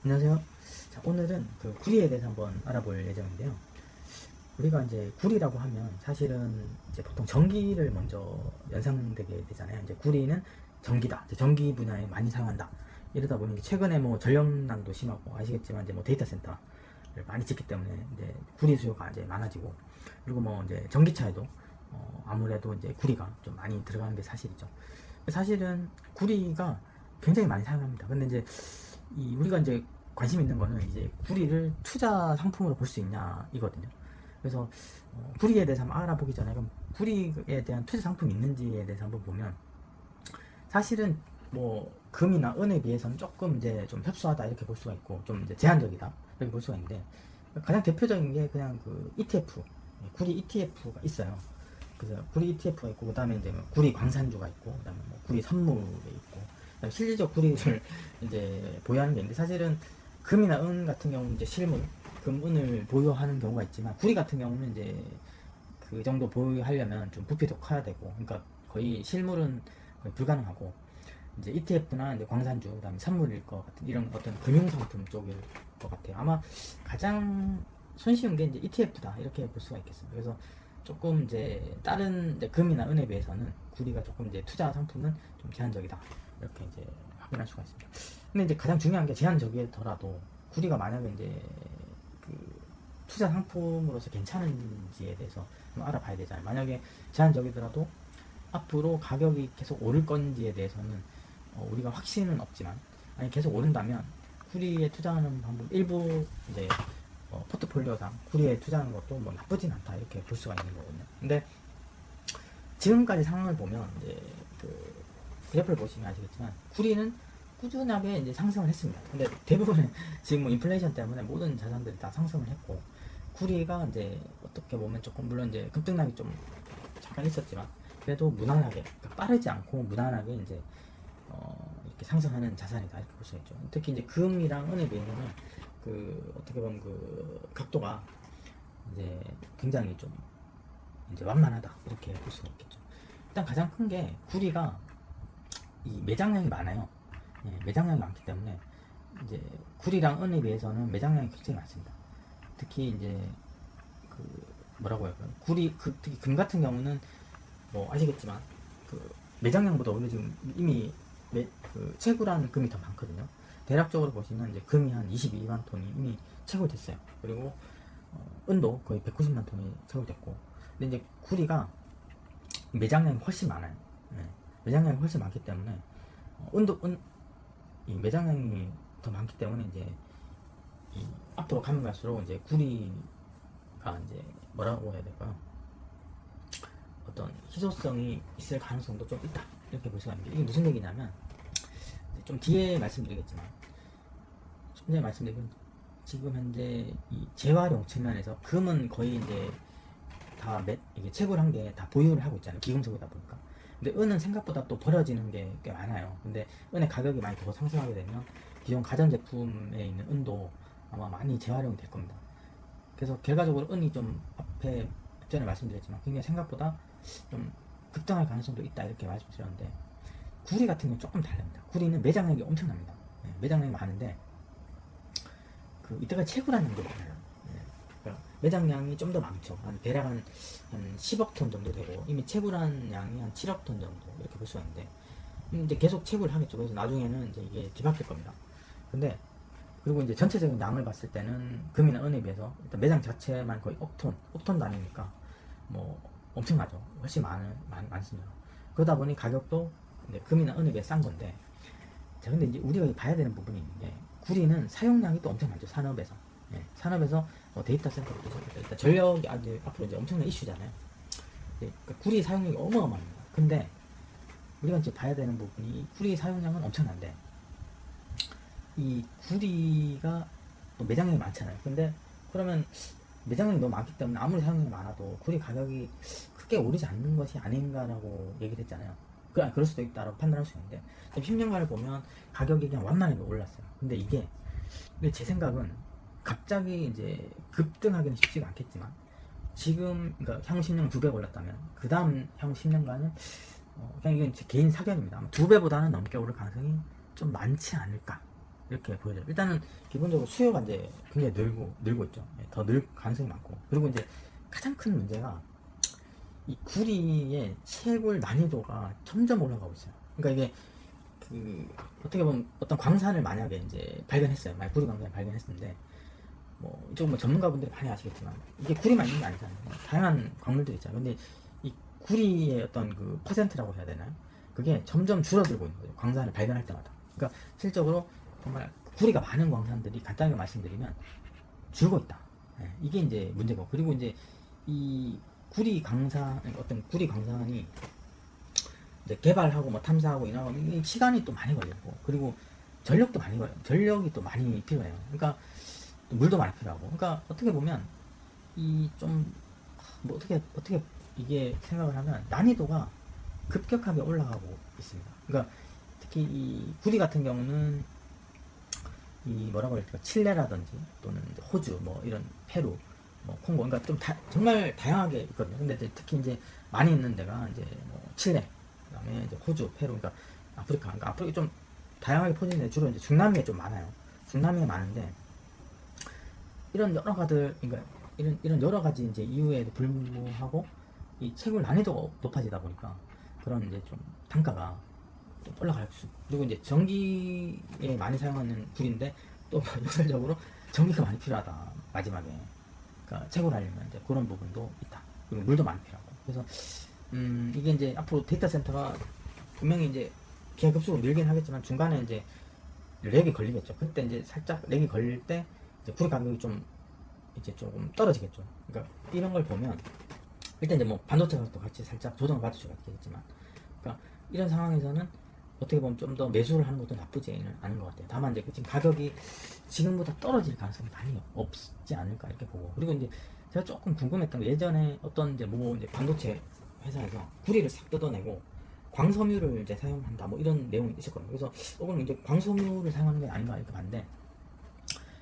안녕하세요. 자, 오늘은 그 구리에 대해서 한번 알아볼 예정인데요. 우리가 이제 구리라고 하면 사실은 이제 보통 전기를 먼저 연상되게 되잖아요. 이제 구리는 전기다. 이제 전기 분야에 많이 사용한다. 이러다 보니 최근에 뭐 전력난도 심하고 아시겠지만 이제 뭐 데이터 센터를 많이 짓기 때문에 이제 구리 수요가 이제 많아지고, 그리고 뭐 이제 전기차에도 아무래도 이제 구리가 좀 많이 들어가는 게 사실이죠. 사실은 구리가 굉장히 많이 사용합니다. 근데 이제 우리가 이제 관심 있는 거는 이제 구리를 투자 상품으로 볼 수 있냐 이거든요. 그래서 구리에 대해서 한번 알아보기 전에 그럼 구리에 대한 투자 상품이 있는지에 대해서 한번 보면, 사실은 뭐 금이나 은에 비해서는 조금 이제 좀 협소하다 이렇게 볼 수가 있고, 좀 이제 제한적이다 이렇게 볼 수가 있는데, 가장 대표적인 게 그냥 그 ETF, 구리 ETF가 있어요. 그래서 구리 ETF가 있고, 그 다음에 이제 뭐 구리 광산주가 있고, 그 다음에 뭐 구리 선물에 있고, 그다음에 실질적 구리를 이제 보유하는 게 있는데, 사실은 금이나 은 같은 경우는 이제 실물, 금, 은을 보유하는 경우가 있지만, 구리 같은 경우는 이제 그 정도 보유하려면 좀 부피도 커야 되고, 그러니까 거의 실물은 거의 불가능하고, 이제 ETF나 이제 광산주, 그다음에 선물일 것 같은 이런 어떤 금융상품 쪽일 것 같아요. 아마 가장 손쉬운 게 이제 ETF다 이렇게 볼 수가 있겠습니다. 그래서 조금 이제 다른 이제 금이나 은에 비해서는 구리가 조금 이제 투자 상품은 좀 제한적이다 이렇게 이제 확인할 수가 있습니다. 근데 이제 가장 중요한 게 제한적이더라도 구리가 만약에 이제 그 투자 상품으로서 괜찮은지에 대해서 좀 알아봐야 되잖아요. 만약에 제한적이더라도 앞으로 가격이 계속 오를 건지에 대해서는 우리가 확신은 없지만, 아니 계속 오른다면 구리에 투자하는 방법 일부 이제 포트폴리오상 구리에 투자하는 것도 뭐 나쁘진 않다 이렇게 볼 수가 있는 거거든요. 근데 지금까지 상황을 보면 이제 그 그래프를 보시면 아시겠지만 구리는 꾸준하게 이제 상승을 했습니다. 근데 대부분은 지금 뭐 인플레이션 때문에 모든 자산들이 다 상승을 했고, 구리가 이제 어떻게 보면 조금 물론 이제 급등락이 좀 잠깐 있었지만 그래도 무난하게, 그러니까 빠르지 않고 무난하게 이제 이렇게 상승하는 자산이다 이렇게 볼 수 있죠. 특히 이제 금이랑 은에 비해서는 그 어떻게 보면 그 각도가 이제 굉장히 좀 이제 완만하다 이렇게 볼 수가 있겠죠. 일단 가장 큰 게 구리가 이 매장량이 많아요. 매장량이 많기 때문에 이제 구리랑 은에 비해서는 매장량이 굉장히 많습니다. 특히 이제 그 뭐라고 할까요? 구리 특히 금 같은 경우는 뭐 아시겠지만 그 매장량보다 오히려 지금 이미 그 채굴한 금이 더 많거든요. 대략적으로 보시면 이제 금이 한 22만 톤이 이미 채굴됐어요. 그리고 은도 거의 190만 톤이 채굴됐고, 근데 이제 구리가 매장량이 훨씬 많아요. 매장량이 훨씬 많기 때문에 이 매장량이 더 많기 때문에 이제 앞으로 가면 갈수록 이제 구리가 이제 뭐라고 해야 될까요? 어떤 희소성이 있을 가능성도 좀 있다 이렇게 볼 수가 있는데, 이게 무슨 얘기냐면 좀 뒤에 말씀드리겠지만, 좀 전에 말씀드린 지금 현재 이 재활용 측면에서 금은 거의 이제 다 이게 채굴한 게 다 보유를 하고 있잖아요. 기금속이다 보니까. 근데 은은 생각보다 또 버려지는 게 꽤 많아요. 근데 은의 가격이 많이 더 상승하게 되면 기존 가전제품에 있는 은도 아마 많이 재활용이 될 겁니다. 그래서 결과적으로 은이 좀 앞에 전에 말씀드렸지만 굉장히 생각보다 좀 급등할 가능성도 있다 이렇게 말씀드렸는데, 구리 같은 경우는 조금 다릅니다. 구리는 매장량이 엄청납니다. 매장량이 많은데 그 이때가 채굴하는 게 많아요. 그러니까 매장량이 좀 더 많죠. 대략 한 10억 톤 정도 되고, 이미 채굴한 양이 한 7억 톤 정도 이렇게 볼 수가 있는데, 이제 계속 채굴을 하겠죠. 그래서 나중에는 이제 이게 뒤바뀔 겁니다. 근데 그리고 이제 전체적인 양을 봤을 때는 금이나 은에 비해서 일단 매장 자체만 거의 억톤 단위니까 뭐 엄청나죠. 훨씬 많습니다. 그러다 보니 가격도 이제 금이나 은에 비해 싼 건데, 자, 근데 이제 우리가 봐야 되는 부분이 있는데, 구리는 사용량이 또 엄청 많죠. 산업에서. 산업에서 데이터 센터로 시작해서 일단 전력이 아주 앞으로 이제 엄청난 이슈잖아요. 그러니까 구리 사용량이 어마어마합니다. 근데 우리가 이제 봐야 되는 부분이, 구리 사용량은 엄청난데 이 구리가 또 매장량이 많잖아요. 근데 그러면 매장량이 너무 많기 때문에 아무리 사용량이 많아도 구리 가격이 크게 오르지 않는 것이 아닌가라고 얘기를 했잖아요. 그럴 수도 있다라고 판단할 수 있는데, 10년간을 보면 가격이 그냥 완만하게 올랐어요. 근데 이게 제 생각은 갑자기 이제 급등하기는 쉽지가 않겠지만, 지금 그러니까 향후 10년 2배 올랐다면 그 다음 향후 10년간은 그냥 이건 제 개인 사견입니다. 2배보다는 넘게 오를 가능성이 좀 많지 않을까 이렇게 보여져요. 일단은 기본적으로 수요가 이제 굉장히 늘고 있죠. 예, 더 늘 가능성이 많고. 그리고 이제 가장 큰 문제가 이 구리의 채굴 난이도가 점점 올라가고 있어요. 그러니까 이게 그 어떻게 보면 어떤 광산을 만약에 이제 발견했어요. 만약 구리 광산을 발견했는데 뭐 이쪽 뭐 전문가분들이 많이 아시겠지만 이게 구리만 있는 게 아니잖아요. 다양한 광물들이 있잖아요. 근데 이 구리의 어떤 그 퍼센트라고 해야 되나요? 그게 점점 줄어들고 있는 거죠. 광산을 발견할 때마다. 그러니까 실적으로 정말 구리가 많은 광산들이 간단하게 말씀드리면 줄고 있다. 예, 이게 이제 문제고. 그리고 이제 이 구리 광산, 어떤 구리 광산이 이제 개발하고 뭐 탐사하고 이런 거 시간이 또 많이 걸리고, 그리고 전력도 많이 걸려요. 전력이 또 많이 필요해요. 그러니까 또 물도 많이 필요하고. 그러니까 어떻게 보면 이 좀 뭐 어떻게 이게 생각을 하면 난이도가 급격하게 올라가고 있습니다. 그러니까 특히 이 구리 같은 경우는 이 뭐라고 할까, 칠레라든지 또는 이제 호주 뭐 이런 페루 뭐 콩고, 그러니까 좀 정말 다양하게 있거든요. 근데 이제 특히 이제 많이 있는 데가 이제 뭐 칠레, 그다음에 이제 호주, 페루, 그러니까 아프리카, 그러니까 아프리카 좀 다양하게 퍼지는데 주로 이제 중남미에 좀 많아요. 중남미에 많은데 이런 여러 가들, 그러니까 이런 여러 가지 이제 이유에도 불구하고 이 채굴 난이도가 높아지다 보니까 그런 이제 좀 단가가 좀 올라갈 수. 그리고 이제 전기에 많이 사용하는 불인데 또 역설적으로 전기가 많이 필요하다 마지막에. 그러니까 채굴하려면 이제 그런 부분도 있다. 그리고 물도 많이 필요하고. 그래서 이게 이제 앞으로 데이터 센터가 분명히 이제 기하급수로 늘긴 하겠지만 중간에 이제 렉이 걸리겠죠. 그때 이제 살짝 렉이 걸릴 때 이제 구리 가격이 좀 이제 조금 떨어지겠죠. 그러니까 이런 걸 보면 일단 이제 뭐 반도체 가격도 같이 살짝 조정을 받을 수가 있겠지만, 그러니까 이런 상황에서는 어떻게 보면 좀 더 매수를 하는 것도 나쁘지는 않은 것 같아요. 다만 이제 지금 가격이 지금보다 떨어질 가능성이 많이 없지 않을까 이렇게 보고. 그리고 이제 제가 조금 궁금했던 게, 예전에 어떤 이제 뭐 이제 반도체 회사에서 구리를 싹 뜯어내고 광섬유를 이제 사용한다 뭐 이런 내용이 있었거든요. 그래서 오늘 이제 광섬유를 사용하는 게 아닌가 이렇게 봤는데,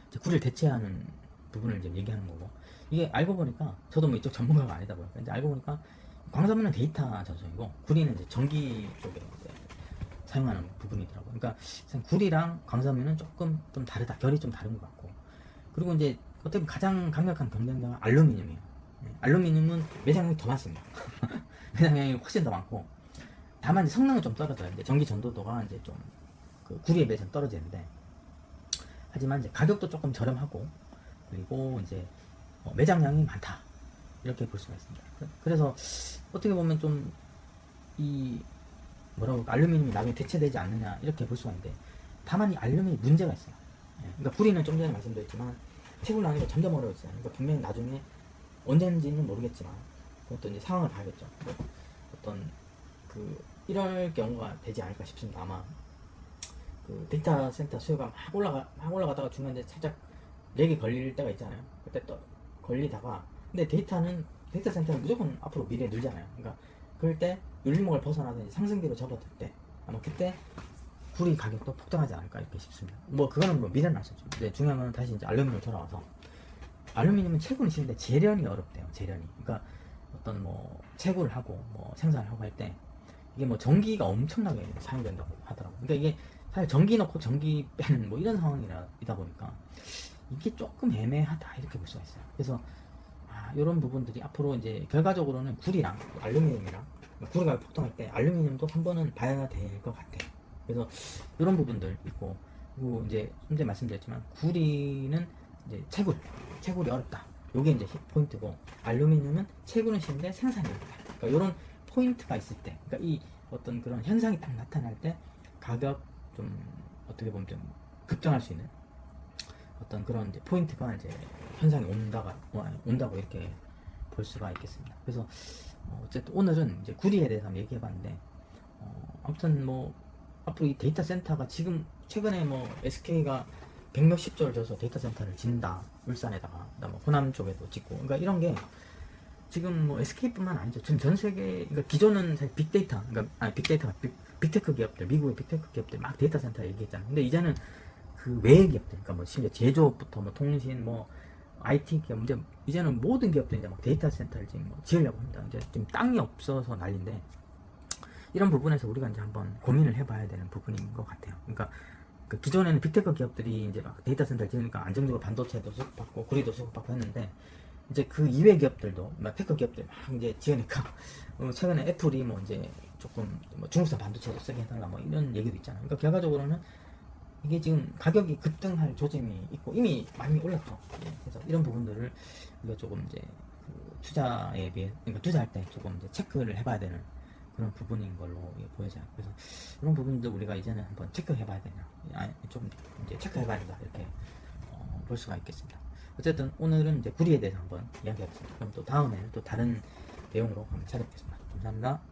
이제 구리를 대체하는 부분을 이제 얘기하는 거고, 이게 알고 보니까 저도 뭐 이쪽 전문가가 아니다 보니까 이제 알고 보니까 광섬유는 데이터 전송이고 구리는 이제 전기 쪽에 이제 사용하는 부분이더라고요. 그러니까 구리랑 광섬유는 조금 좀 다르다, 결이 좀 다른 것 같고. 그리고 이제 어떻게 보면 가장 강력한 경쟁자가 알루미늄이에요. 네, 알루미늄은 매장량이 더 많습니다. 매장량이 훨씬 더 많고, 다만 이제 성능은 좀 떨어져요. 이제 전기 전도도가 이제 좀 그 구리에 비해서는 떨어지는데, 하지만 이제 가격도 조금 저렴하고, 그리고 이제 매장량이 많다 이렇게 볼 수가 있습니다. 그래서 어떻게 보면 좀 이 뭐라고 할까, 알루미늄이 나중에 대체되지 않느냐 이렇게 볼 수가 있는데, 다만 이 알루미늄이 문제가 있어요. 그러니까 구리는 좀 전에 말씀드렸지만 채굴 난이도가 점점 어려워져요. 그러니까 분명히 나중에 언제인지는 모르겠지만 그것도 이제 상황을 봐야겠죠. 어떤 그 이럴 경우가 되지 않을까 싶습니다. 아마 그 데이터 센터 수요가 막 올라가다가 중간에 살짝 렉이 걸릴 때가 있잖아요. 그때 또 걸리다가, 근데 데이터 센터는 무조건 앞으로 미래에 늘잖아요. 그러니까 그럴 때 눌림목을 벗어나서 이제 상승기로 접어들 때 아마 그때 구리 가격도 폭등하지 않을까 이렇게 싶습니다. 뭐 그거는 뭐 미래는 알 수 없죠. 근데 중요한 건 다시 이제 알루미늄으로 돌아와서, 알루미늄은 채굴은 쉬운데 재련이 어렵대요. 재련이. 그러니까 어떤 뭐 채굴을 하고 뭐 생산을 하고 할 때 이게 뭐 전기가 엄청나게 사용된다고 하더라고요. 그러니까 이게 사실 전기 넣고 전기 빼는 뭐 이런 상황이다 보니까 이게 조금 애매하다 이렇게 볼 수가 있어요. 그래서 이런 부분들이 앞으로 이제 결과적으로는 구리랑 알루미늄이랑, 구리가 폭등할 때 알루미늄도 한 번은 봐야 될 것 같아요. 그래서 이런 부분들 있고, 그리고 이제 좀 전에 말씀드렸지만 구리는 이제 채굴이 어렵다. 요게 이제 포인트고, 알루미늄은 채굴은 쉬운데 생산이 어렵다. 그러니까 이런 포인트가 있을 때, 그러니까 이 어떤 그런 현상이 딱 나타날 때 가격 좀 어떻게 보면 좀 급등할 수 있는 어떤 그런 이제 포인트가 이제 현상이 온다고 이렇게 볼 수가 있겠습니다. 그래서 어쨌든 오늘은 이제 구리에 대해서 한번 얘기해봤는데, 아무튼 뭐 앞으로 이 데이터 센터가 지금 최근에 뭐 SK가 100몇십조를 줘서 데이터 센터를 짓는다, 울산에다가 그다음 호남 쪽에도 짓고, 그러니까 이런 게 지금 뭐 SK뿐만 아니죠. 지금 전 세계, 그러니까 기존은 사실 빅데이터, 그러니까 빅데이터가 빅테크 기업들, 미국의 빅테크 기업들 막 데이터 센터 얘기했잖아요. 근데 이제는 그 외의 기업들, 그러니까 뭐 심지어 제조업부터 뭐 통신, 뭐 IT 기업, 이제는 모든 기업들이 이제 막 데이터 센터를 지금 뭐 지으려고 합니다. 이제 지금 땅이 없어서 난리인데, 이런 부분에서 우리가 이제 한번 고민을 해봐야 되는 부분인 것 같아요. 그러니까 그 기존에는 빅테크 기업들이 이제 막 데이터 센터를 지으니까 안정적으로 반도체도 수급받고 구리도 수급받고 했는데 이제 그 이외 기업들도 막 테크 기업들 막 이제 지으니까 최근에 애플이 뭐 이제 조금 뭐 중국산 반도체도 쓰게 해달라 뭐 이런 얘기도 있잖아요. 그러니까 결과적으로는 이게 지금 가격이 급등할 조짐이 있고 이미 많이 올랐죠. 예, 그래서 이런 부분들을 우리가 조금 이제 그 투자에 비해, 그러니까 투자할 때 조금 이제 체크를 해봐야 되는 그런 부분인 걸로 보여져요. 그래서 이런 부분들 우리가 이제는 한번 체크해봐야 되냐, 좀 이제 체크해봐야 된다 이렇게 볼 수가 있겠습니다. 어쨌든 오늘은 이제 구리에 대해서 한번 이야기해봤습니다. 그럼 또 다음에는 또 다른 내용으로 한번 찾아뵙겠습니다. 감사합니다.